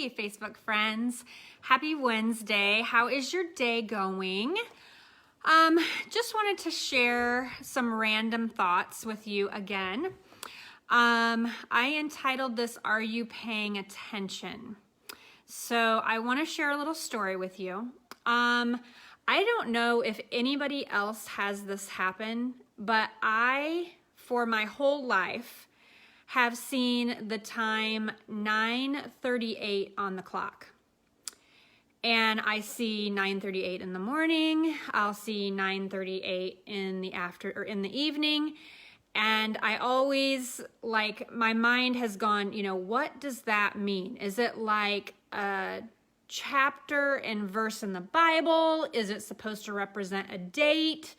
Hey, Facebook friends. Happy Wednesday. How is your day going? Just wanted to share some random thoughts with you again. I entitled this, Are You Paying Attention? So I want to share a little story with you. I don't know if anybody else has this happen, but I, for my whole life, have seen the time 9:38 on the clock. And I see 9:38 in the morning, I'll see 9:38 in the evening, and I always, like, my mind has gone, what does that mean? Is it like a chapter and verse in the Bible? Is it supposed to represent a date?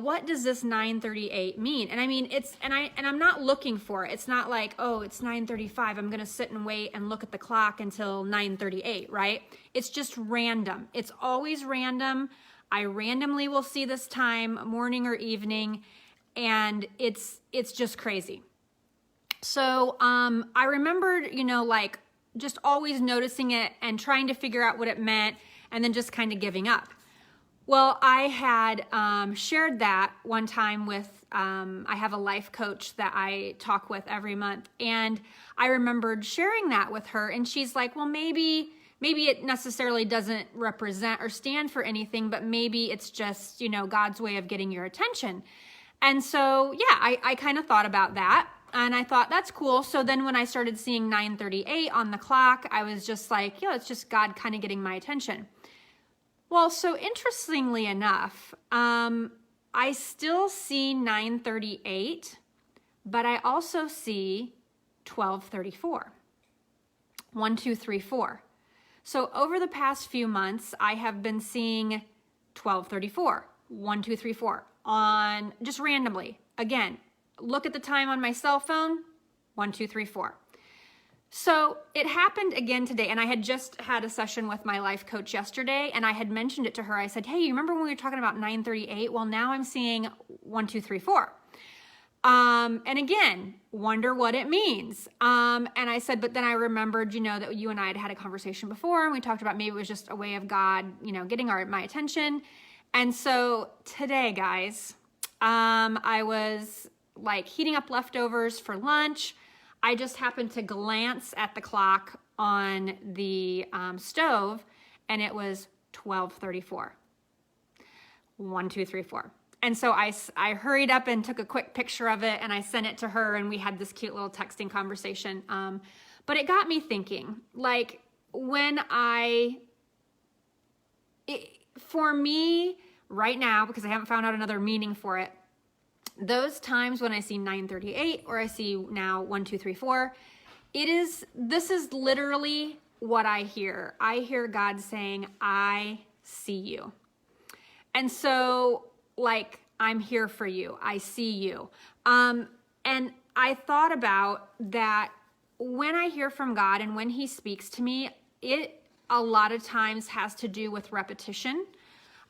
What does this 9:38 mean? And I mean, I'm not looking for it. It's not like, oh, it's 9:35. I'm going to sit and wait and look at the clock until 9:38, right? It's just random. It's always random. I randomly will see this time, morning or evening, and it's just crazy. So, I remembered, just always noticing it and trying to figure out what it meant, and then just kind of giving up. Well, I had shared that one time with, I have a life coach that I talk with every month, and I remembered sharing that with her, and she's like, well, maybe it necessarily doesn't represent or stand for anything, but maybe it's just, God's way of getting your attention. And so, yeah, I kind of thought about that, and I thought, that's cool. So then when I started seeing 9:38 on the clock, I was just like, it's just God kind of getting my attention. Well, so interestingly enough, I still see 9:38, but I also see 12:34. 1, 2, 3, 4. So over the past few months, I have been seeing 12:34, 1, 2, 3, 4 on just randomly. Again, look at the time on my cell phone, 1, 2, 3, 4. So it happened again today, and I had just had a session with my life coach yesterday, and I had mentioned it to her. I said, hey, you remember when we were talking about 9:38? Well, now I'm seeing 1, 2, 3, 4. And again, wonder what it means. And I said, but then I remembered, that you and I had a conversation before, and we talked about maybe it was just a way of God, getting my attention. And so today, guys, I was like heating up leftovers for lunch. I just happened to glance at the clock on the stove, and it was 12:34. 1, 2, 3, 4. And so I hurried up and took a quick picture of it, and I sent it to her, and we had this cute little texting conversation. But it got me thinking, like, for me right now, because I haven't found out another meaning for it, those times when I see 9:38 or I see now 1, 2, 3, 4, this is literally what I hear. I hear God saying, I see you. And so, like, I'm here for you. I see you. And I thought about that when I hear from God and when he speaks to me, it a lot of times has to do with repetition.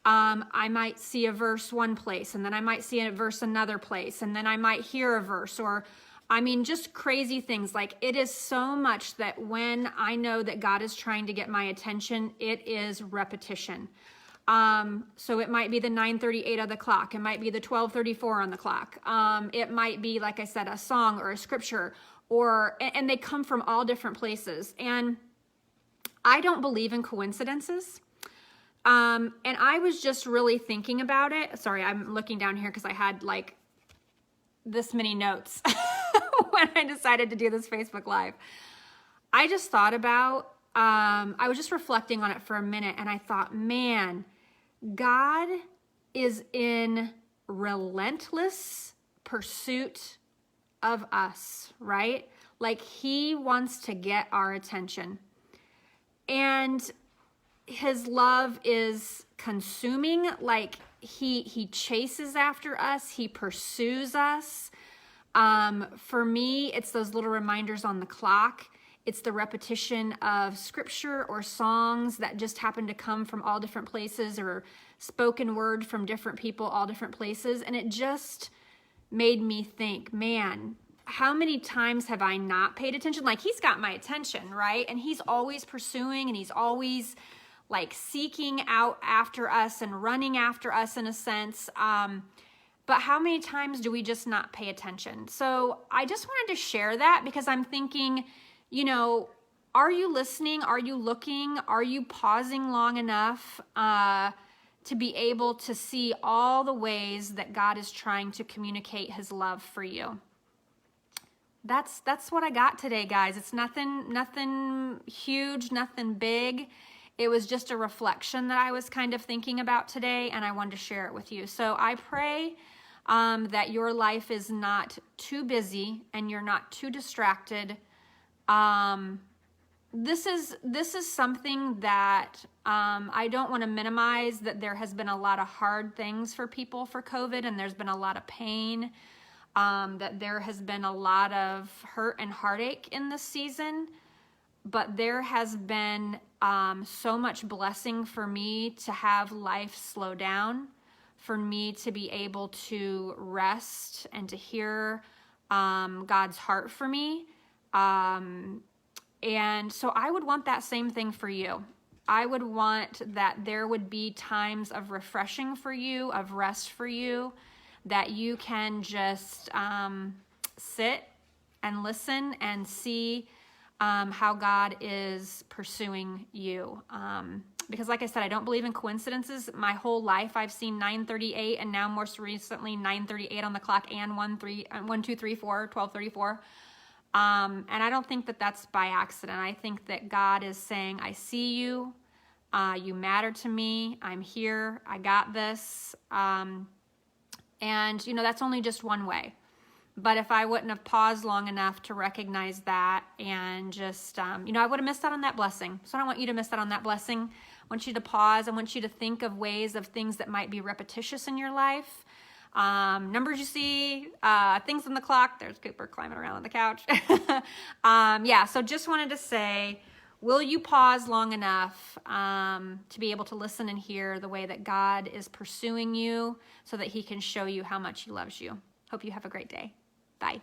I might see a verse one place, and then I might see a verse another place, and then I might hear a verse, or just crazy things. Like, it is so much that when I know that God is trying to get my attention, it is repetition. So it might be the 9:38 of the clock. It might be the 12:34 on the clock. It might be, like I said, a song or a scripture, and they come from all different places. And I don't believe in coincidences. And I was just really thinking about it. Sorry, I'm looking down here because I had like this many notes when I decided to do this Facebook Live. I just thought about, I was just reflecting on it for a minute, and I thought, man, God is in relentless pursuit of us, right? Like, he wants to get our attention. And his love is consuming. Like, he chases after us. He pursues us. For me, it's those little reminders on the clock. It's the repetition of scripture or songs that just happen to come from all different places, or spoken word from different people, all different places. And it just made me think, man, how many times have I not paid attention? Like, he's got my attention, right? And he's always pursuing, and he's always like seeking out after us and running after us in a sense. But how many times do we just not pay attention? So I just wanted to share that because I'm thinking, you know, are you listening? Are you looking? Are you pausing long enough to be able to see all the ways that God is trying to communicate his love for you? That's what I got today, guys. It's nothing huge, nothing big. It was just a reflection that I was kind of thinking about today, and I wanted to share it with you. So I pray that your life is not too busy and you're not too distracted. This is something that I don't want to minimize, that there has been a lot of hard things for people for COVID, and there's been a lot of pain, that there has been a lot of hurt and heartache in this season. But there has been so much blessing for me to have life slow down, for me to be able to rest and to hear God's heart for me. And so I would want that same thing for you. I would want that there would be times of refreshing for you, of rest for you, that you can just sit and listen and see how God is pursuing you. Because like I said, I don't believe in coincidences. My whole life I've seen 9:38, and now most recently 9:38 on the clock, and 12:34. And I don't think that that's by accident. I think that God is saying, I see you. You matter to me. I'm here. I got this. And, you know, that's only just one way. But if I wouldn't have paused long enough to recognize that and just, you know, I would have missed out on that blessing. So I don't want you to miss out on that blessing. I want you to pause. I want you to think of ways of things that might be repetitious in your life. Numbers you see, things on the clock. There's Cooper climbing around on the couch. Yeah, so just wanted to say, will you pause long enough to be able to listen and hear the way that God is pursuing you so that he can show you how much he loves you? Hope you have a great day. Bye.